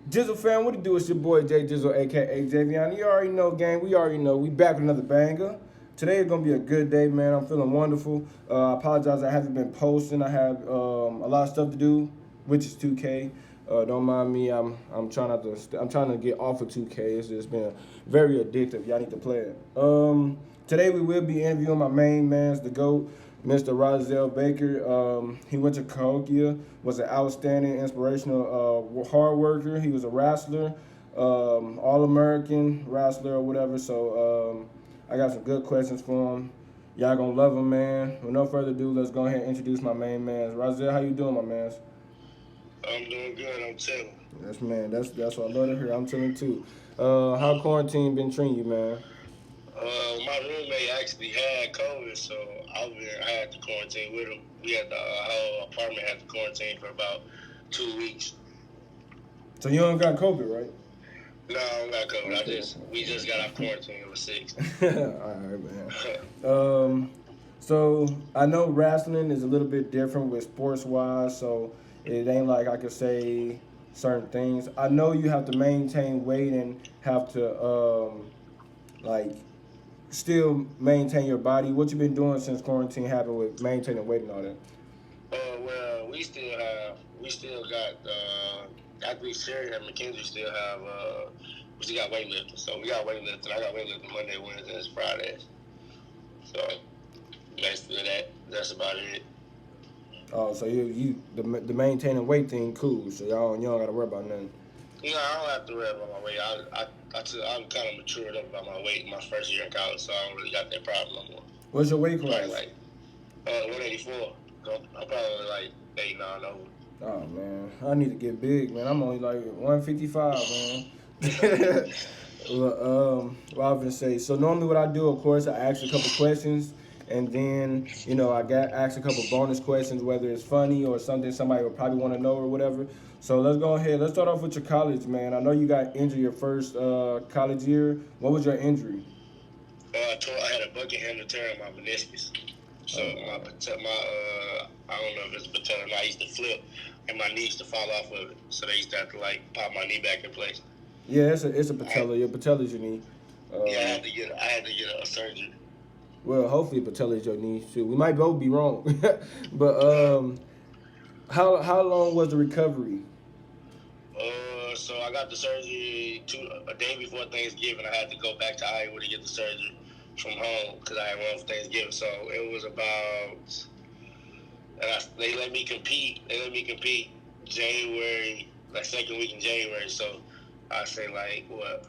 Jizzle fam, what it do? It's your boy Jay Jizzle, aka Javion. You already know, gang. We already know. We back with another banger. Today is gonna be a good day, man. I'm feeling wonderful. I apologize, I haven't been posting. I have a lot of stuff to do, which is 2K. Don't mind me. I'm trying not to. I'm trying to get off of 2K. It's just been very addictive. Y'all need to play it. Today we will be interviewing my main man's the GOAT, Mr. Rozell Baker. He went to Cahokia, was an outstanding, inspirational hard worker. He was a wrestler, All-American wrestler or whatever. So I got some good questions for him. Y'all gonna love him, man. With no further ado, let's go ahead and introduce my main man. Rozell, how you doing, my man? I'm doing good. I'm chilling. Yes, man. That's what I love to hear. I'm chilling too. How quarantine been treating you, man? My roommate actually had COVID, so I had to quarantine with him. We had the whole apartment had to quarantine for about 2 weeks. So you don't got COVID, right? No, I don't got COVID. Okay. We just got off quarantine. It was 6. All right, man. So I know wrestling is a little bit different with sports wise, so it ain't like I could say certain things. I know you have to maintain weight and have to like still maintain your body. What you been doing since quarantine happened with maintaining weight and all that? Well, we still got after we shared at McKinsey, we still got weightlifting. So we got weightlifting. I got weightlifting Monday, Wednesdays, Fridays. So basically that's about it. Oh, so the maintaining weight thing cool. So you don't gotta worry about nothing. No, I don't have to worry about my weight. I'm kind of matured up about my weight in my first year in college, so I don't really got that problem no more. What's your weight Probably class? like 184. So I'm probably like 89 over. Oh man, I need to get big, man. I'm only like 155, man. What I was gonna say. So normally, what I do, of course, I ask a couple questions, and then I got ask a couple bonus questions, whether it's funny or something somebody would probably want to know or whatever. So let's go ahead. Let's start off with your college, man. I know you got injured your first college year. What was your injury? I had a bucket handle tear in my meniscus. So I don't know if it's patella or not. I used to flip, and my knee used to fall off of it. So they used to have to like pop my knee back in place. Yeah, it's a patella. Your patella's your knee. Yeah, I had to get a surgery. Well, hopefully patella is your knee too. We might both be wrong, but how long was the recovery? So I got the surgery a day before Thanksgiving. I had to go back to Iowa to get the surgery from home because I had one for Thanksgiving. So it was about, they let me compete. They let me compete January, like second week in January. So I say like what,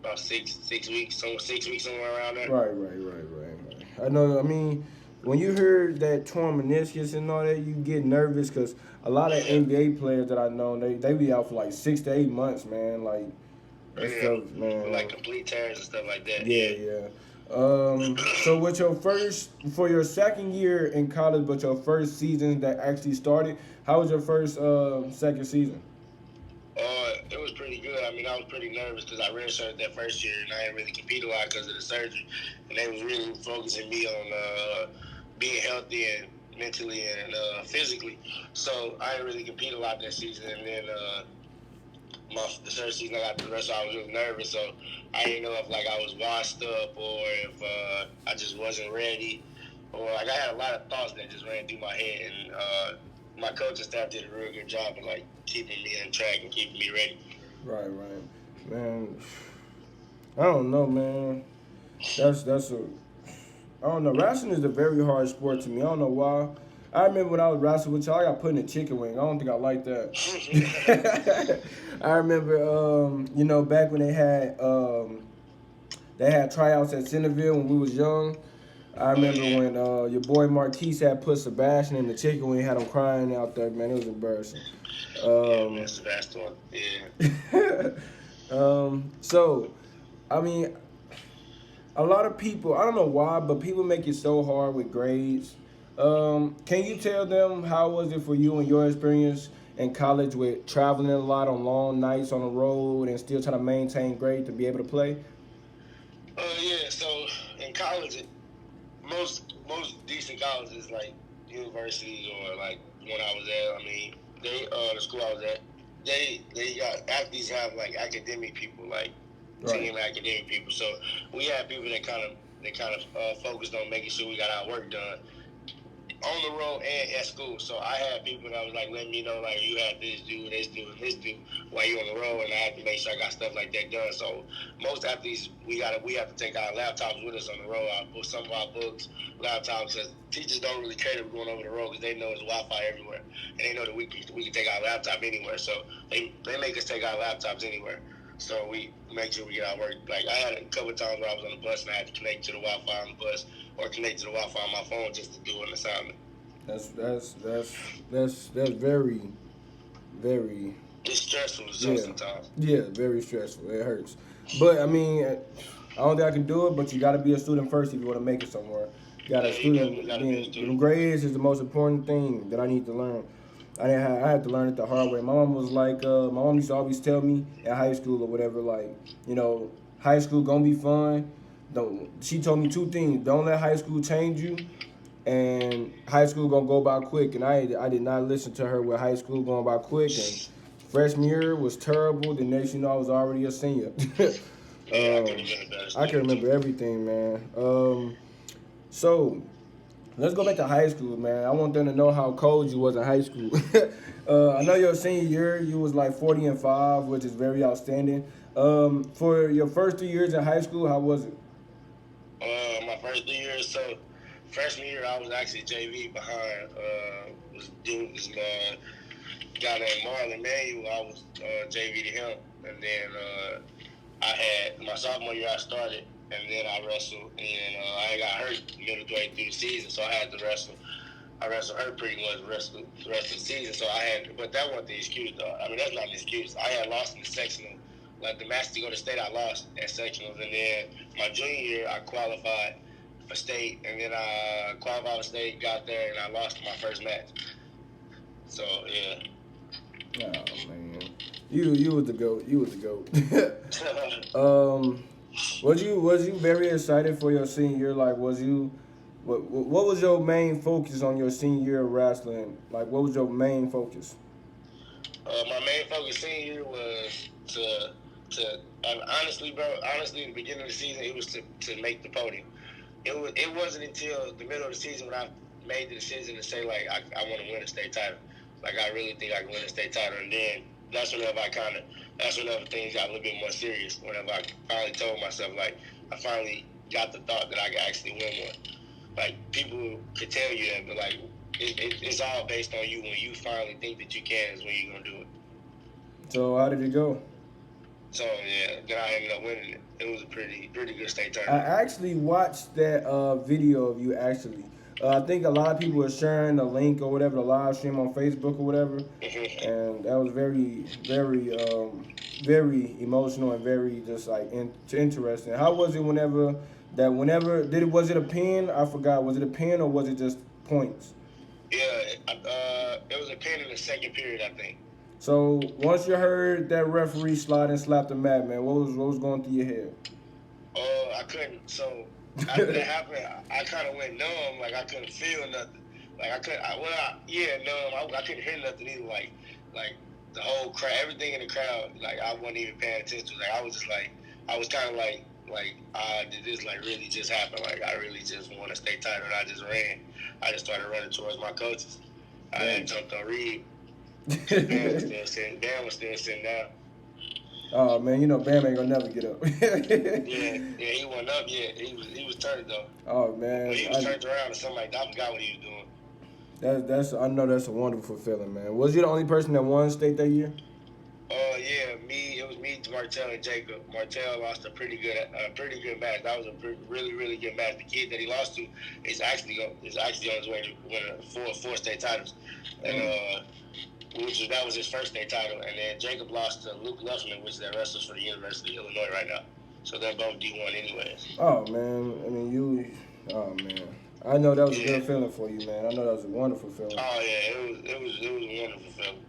about 6 weeks, 6 weeks somewhere around there. Right. I know. I mean, when you heard that torn meniscus and all that, you get nervous because a lot of NBA players that I know, they be out for like 6 to 8 months, man. Like that stuff, man. Like complete tears and stuff like that. Yeah. So with for your second year in college, but your first season that actually started, how was your first second season? It was pretty good. I mean, I was pretty nervous because I redshirted that first year and I didn't really compete a lot because of the surgery. And they was really focusing me on being healthy and mentally and physically. So I didn't really compete a lot that season. And then the third season I got the rest, I was really nervous. So I didn't know if like I was washed up or if I just wasn't ready. Or like I had a lot of thoughts that just ran through my head. And my coaching staff did a real good job of like keeping me on track and keeping me ready. Right, man. I don't know, man. That's a. I don't know. Wrestling is a very hard sport to me. I don't know why. I remember when I was wrestling with y'all, I got put in a chicken wing. I don't think I like that. I remember, back when they had tryouts at Centerville when we was young. I remember when your boy Marquise had put Sebastian in the chicken wing, had him crying out there, man. It was embarrassing. Yeah, Sebastian. Yeah. So, I mean, a lot of people, I don't know why, but people make it so hard with grades. Can you tell them how was it for you and your experience in college with traveling a lot on long nights on the road and still trying to maintain grade to be able to play? Yeah. So in college, most decent colleges like universities or like when I was at, I mean, the school I was at, they got athletes have like academic people, like Right. team academic people. So we have people that kind of focused on making sure we got our work done on the road and at school. So I had people that was like letting me know like you have this do, this do, and this do while you're on the road, and I had to make sure I got stuff like that done. So most athletes we have to take our laptops with us on the road. Some of our books, laptops. Cause teachers don't really care that we're going over the road because they know there's Wi-Fi everywhere, and they know that we can take our laptop anywhere. So they make us take our laptops anywhere. So we make sure we get our work. Like I had a couple of times where I was on the bus and I had to connect to the Wi-Fi on the bus or connect to the Wi-Fi on my phone just to do an assignment. That's very, very, It's stressful yeah, sometimes. yeah, very stressful. It hurts, but I mean, I don't think I can do it. But you got to be a student first if you want to make it somewhere. You got a Yeah, you definitely student gotta be a being them student. grades is the most important thing that I need to learn. I had to learn it the hard way. My mom was like, my mom used to always tell me in high school or whatever, like, you know, high school gonna be fun. Don't. She told me two things: don't let high school change you, and high school gonna go by quick. And I did not listen to her with high school going by quick. And freshman year was terrible. The next, you know, I was already a senior. Yeah, I could have been a better I can student too. remember everything, man. So let's go back to high school, man. I want them to know how cold you was in high school. I know your senior year, you was like 40-5, which is very outstanding. For your first 3 years in high school, how was it? My first 3 years, so freshman year I was actually JV behind was doing this guy named Marlon Manuel. I was JV to him, and then I had my sophomore year I started, and then I wrestled, and then I got hurt middle way through the season, so I had to wrestle. I wrestled her pretty much the rest of the season, so I had. But that wasn't the excuse, though. I mean, that's not an excuse. I had lost in the sectional, like the match to go to state. I lost at sectionals, and then my junior year I qualified for state, and then I qualified for state, got there, and I lost my first match. So yeah. Oh man, you was the goat. You was the goat. Was you very excited for your senior year? Like, was you what was your main focus on your senior year of wrestling? Like, what was your main focus? My main focus senior year was to and honestly, bro, honestly, in the beginning of the season, it was to make the podium. It wasn't until the middle of the season when I made the decision to say like I want to win a state title. Like I really think I can win a state title, and then that's whenever things got a little bit more serious. Whenever I finally told myself like I finally got the thought that I could actually win one. Like people could tell you that, but like it's all based on you. When you finally think that you can, is when you're gonna do it. So how did it go? So yeah, then I ended up winning it. It was a pretty good state I tournament. actually watched that video of you actually. I think a lot of people were sharing the link or whatever, the live stream on Facebook or whatever, and that was very, very, very emotional and very just like interesting. How was it whenever did it was it a pin? I forgot. Was it a pin or was it just points? Yeah, it was a pin in the second period, I think. So once you heard that referee slide and slap the mat, man, what was going through your head? I couldn't. So after that happened, I kind of went numb. Like I couldn't feel nothing. Like I couldn't. Yeah, numb. I couldn't hear nothing either. Like the whole crowd, everything in the crowd. Like I wasn't even paying attention. Like I was just like, I was kind of like, did this like really just happen? Like I really just want to stay tight, and I just ran. I just started running towards my coaches. I had jumped on Reed. Dan was still sitting down. Oh man, you know Bam ain't gonna never get up. Yeah, he wasn't up yet. He was turned though. Oh But man, he was turned around or something like that. I forgot what he was doing. that's I know that's a wonderful feeling, man. Was you the only person that won state that year? Yeah, it was me, Martell, and Jacob. Martell lost a pretty good match. That was a really good match. The kid that he lost to is actually on his way to win four state titles, and that was his first state title. And then Jacob lost to Luke Luffman, which is that wrestler for the University of Illinois right now. So they're both D1 anyways. Oh man, I mean oh man, I know that was a Yeah. good feeling for you, man. I know that was a wonderful feeling. Oh yeah, it was a wonderful feeling.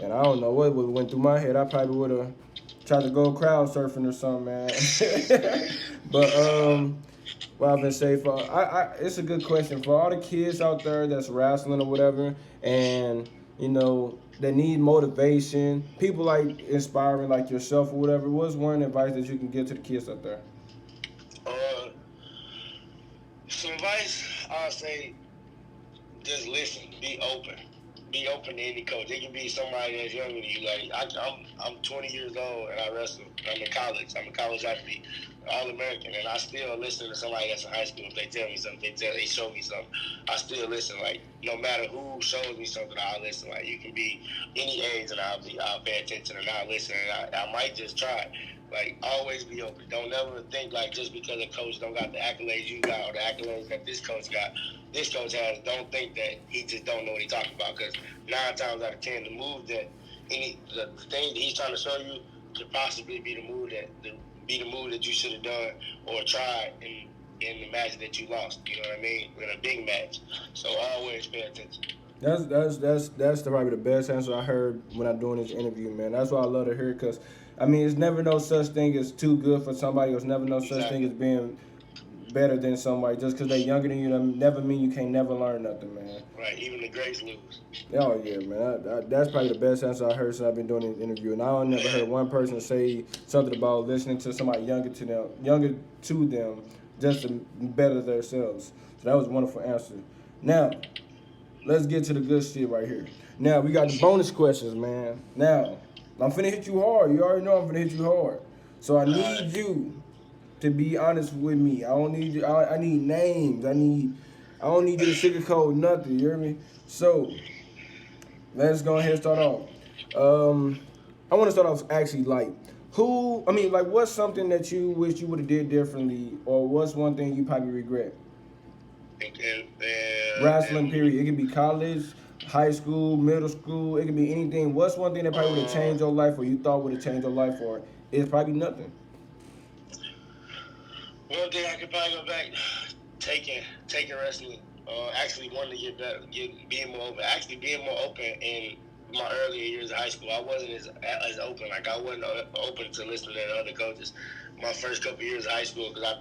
And I don't know what went through my head. I probably would have tried to go crowd surfing or something, man. But what I've been saying it's a good question for all the kids out there that's wrestling or whatever, and that need motivation, people like inspiring like yourself or whatever, what's one advice that you can give to the kids out there? Uh, some advice I'll say: just listen, be open to any coach. It can be somebody that's younger than you. Like I'm 20 years old and I wrestle. I'm in college. I'm a college athlete, All American, and I still listen to somebody that's in high school. If they tell me something, they show me something, I still listen. Like no matter who shows me something, I'll listen. Like you can be any age and I'll pay attention and I'll listen. And I might just try. Like always be open. Don't ever think like just because a coach don't got the accolades you got or the accolades that this coach has, don't think that he just don't know what he's talking about. Because 9 times out of 10, the move that the thing that he's trying to show you could possibly be the move that you should have done or tried in the match that you lost. You know what I mean? In a big match. So always pay attention. That's probably the best answer I heard when I'm doing this interview, man. That's what I love to hear, because I mean, it's never no such thing as too good for somebody. There's never no such thing as being better than somebody. Just because they're younger than you, that never mean you can't never learn nothing, man. Right, even the greats lose. Oh yeah, man. That's probably the best answer I heard since I've been doing this interview. And I never heard one person say something about listening to somebody younger to them, just to better themselves. So that was a wonderful answer. Now, let's get to the good shit right here. Now we got the bonus questions, man. Now, I'm finna hit you hard. You already know I'm finna hit you hard. So I need you to be honest with me. I don't need you. I need names. I don't need you to sugarcoat nothing. You hear me? So let's go ahead and start off. I want to start off actually like what's something that you wish you would have did differently, or what's one thing you probably regret? Wrestling, period. It could be college, high school, middle school. It could be anything. What's one thing that probably would have changed your life, or you thought would have changed your life, or it's probably nothing? One thing I could probably go back, taking wrestling. Actually wanting to get better, being more open in my earlier years of high school. I wasn't as open. Like I wasn't open to listening to other coaches. My first couple years of high school, because I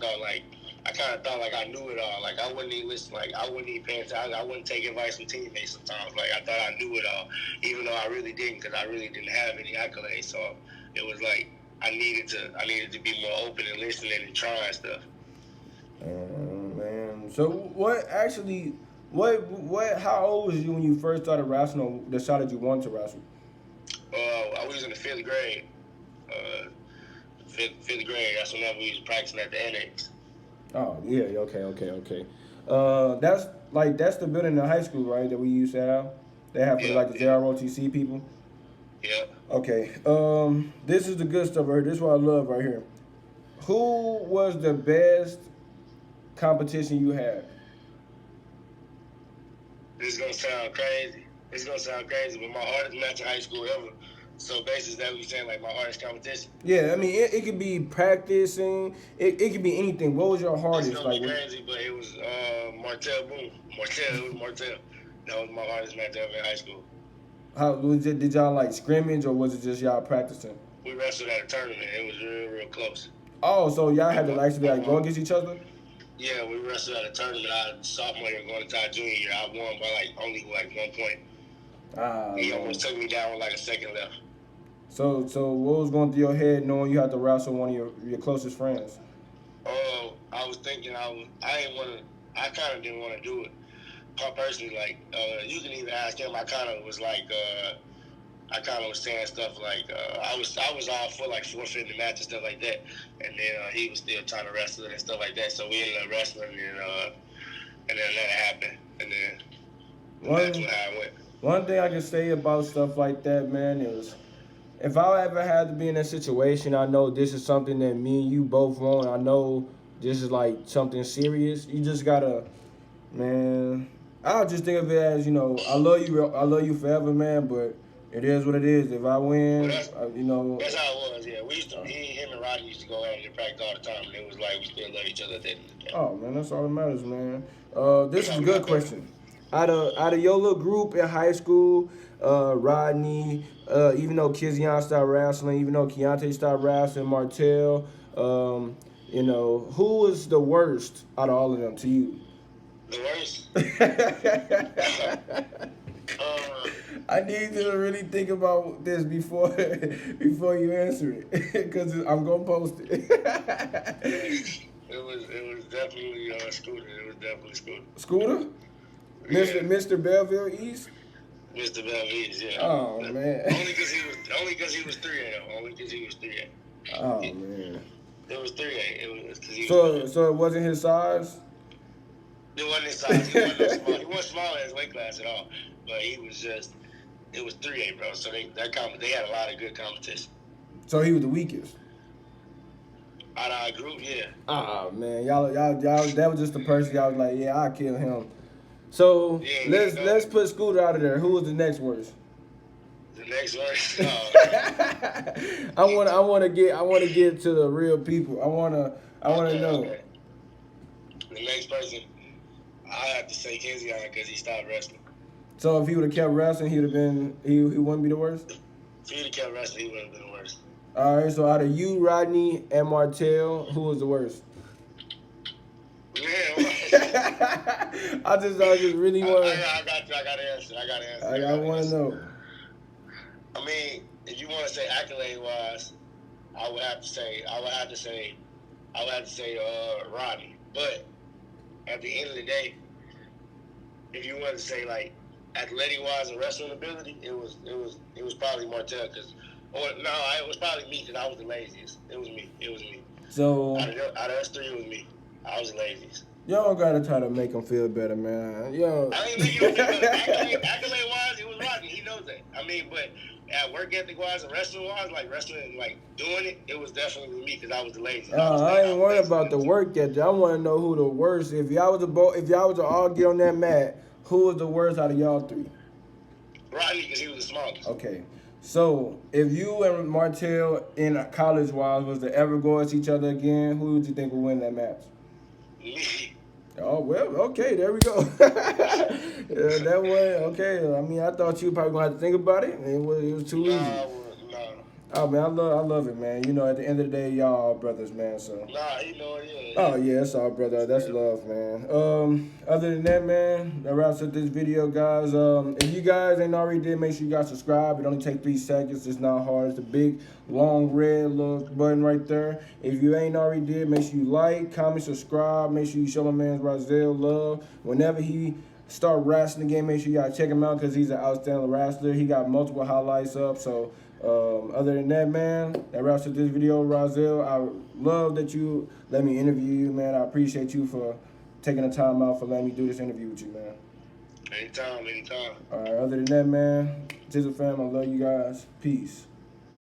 kind of thought like I knew it all. Like I wouldn't even listen. Like I wouldn't even pay attention. I wouldn't take advice from teammates sometimes. Like I thought I knew it all, even though I really didn't, because I really didn't have any accolades. So it was like I needed to be more open and listening and trying stuff. Man. So how old was you when you first started wrestling, or decided you wanted to wrestle? I was in the 5th grade. Fifth grade. That's whenever we was practicing at the annex. Oh yeah, okay. That's the building in high school, right? That we used to have. They have for the JROTC people. Yeah. Okay. This is the good stuff right here. This is what I love right here. Who was the best competition you had? This is gonna sound crazy. But my hardest match in high school ever. So basically, that what you're saying, like my hardest competition. Yeah, I mean it could be practicing. It could be anything. What was your hardest? It's gonna be crazy, but it was Martell Boom. It was Martell. That was my hardest match ever in high school. How was it? Did y'all like scrimmage, or was it just y'all practicing? We wrestled at a tournament. It was real close. Oh, so y'all had to actually go against each other? Yeah, we wrestled at a tournament. Sophomore year going into our junior year. I won by only 1 point. He almost took me down with like a second left. So what was going through your head knowing you had to wrestle one of your closest friends? I was thinking I kind of didn't want to do it. Personally, like you can even ask him. I kind of was saying stuff like I was all for like forfeiting the match and stuff like that, and then he was still trying to wrestle it and stuff like that. So we ended up wrestling, and then that happened, and then that's how it went. One thing I can say about stuff like that, man, is if I ever had to be in that situation, I know this is something that me and you both want. I know this is like something serious. You just gotta, man. I just think of it as, I love you forever, man. But it is what it is. If I win, that's how it was. Yeah, him and Roddy used to go out and practice all the time, and it was like we still love each other at the end of the day. Oh man, that's all that matters, man. This is a good question. Out of your little group in high school, Rodney, even though Kizion started wrestling, even though Keontae started wrestling, Martell, who was the worst out of all of them to you? The worst? I need you to really think about this before before you answer it, because I'm gonna post it. It was definitely Scooter. It was definitely Scooter. Scooter, Yeah, Mr. Belleville East. Mr. Belvise, yeah. Oh man. Only because he was 3A. Only because he was 3A. Oh It, man. it was 3A. It was because he was So 3A. so it wasn't his size. It wasn't his size. He wasn't no small. He wasn't small in his weight class at all. But he was just. It was 3A, bro. So they had a lot of good competition. So he was the weakest. Out of our group, yeah. Ah man, y'all, that was just the person y'all was like, yeah, I'll kill him. So Yeah, let's put Scooter out of there. Who was the next worst? The next verse. I want to get to the real people. I want to know. Okay. The next person, I have to say Kenzion because he stopped wrestling. So if he would have kept wrestling, he wouldn't be the worst. If he'd have kept wrestling, he would have been the worst. All right. So out of you, Rodney, and Martell, who was the worst? Man, I just really want. I got to answer. I want to know. I mean, if you want to say accolade wise, I would have to say Rodney. But at the end of the day, if you want to say like athletic wise and wrestling ability, it was probably Martell it was probably me because I was the laziest. It was me. So out of us three, it was me. I was the laziest. Y'all gotta try to make him feel better, man. Yo. I ain't making him feel better. Accolade wise, it was Rodney. He knows that. I mean, but at work ethic wise and wrestling wise, like wrestling and like doing it, it was definitely me because I was the laziest. I ain't worried about the work ethic. I want to know who the worst. If y'all was to all get on that mat, who was the worst out of y'all three? Rodney, because he was the smallest. Okay. So, if you and Martell in college wise was to ever go against each other again, who would you think would win that match? Me. Oh, well, okay, there we go. That one, okay. I mean, I thought you were probably going to have to think about it. It was too easy. No. Oh, man, I love it, man. You know, at the end of the day, y'all all brothers, man, so. Nah, you know it is. Oh, yeah, it's all brother. That's love, man. Other than that, man, that wraps up this video, guys. If you guys ain't already did, make sure you guys subscribe. It only takes 3 seconds. It's not hard. It's the big, long, red little button right there. If you ain't already did, make sure you like, comment, subscribe. Make sure you show my man Rozell love. Whenever he start wrestling again, make sure you gotta check him out because he's an outstanding wrestler. He got multiple highlights up, so... other than that, man, that wraps up this video, Rozell. I love that you let me interview you, man. I appreciate you for taking the time out for letting me do this interview with you, man. Anytime. All right, other than that, man, Jizzle fam, I love you guys. Peace.